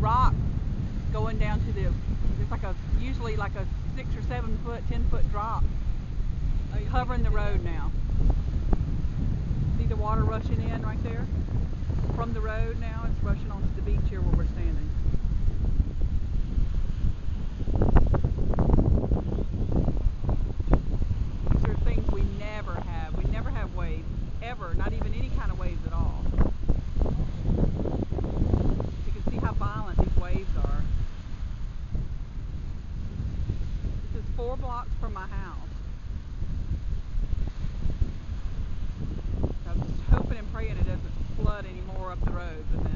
rock going down to the, it's like a, usually like a 6 or 7 foot, 10-foot drop covering the road now. See the water rushing in right there? From the road now, it's rushing onto the beach here where we're standing. These are things we never have. We never have waves, ever, not even any kind of waves at all. You can see how violent these waves are. This is 4 blocks from my house. I'm just hoping and praying it doesn't flood anymore up the road, but then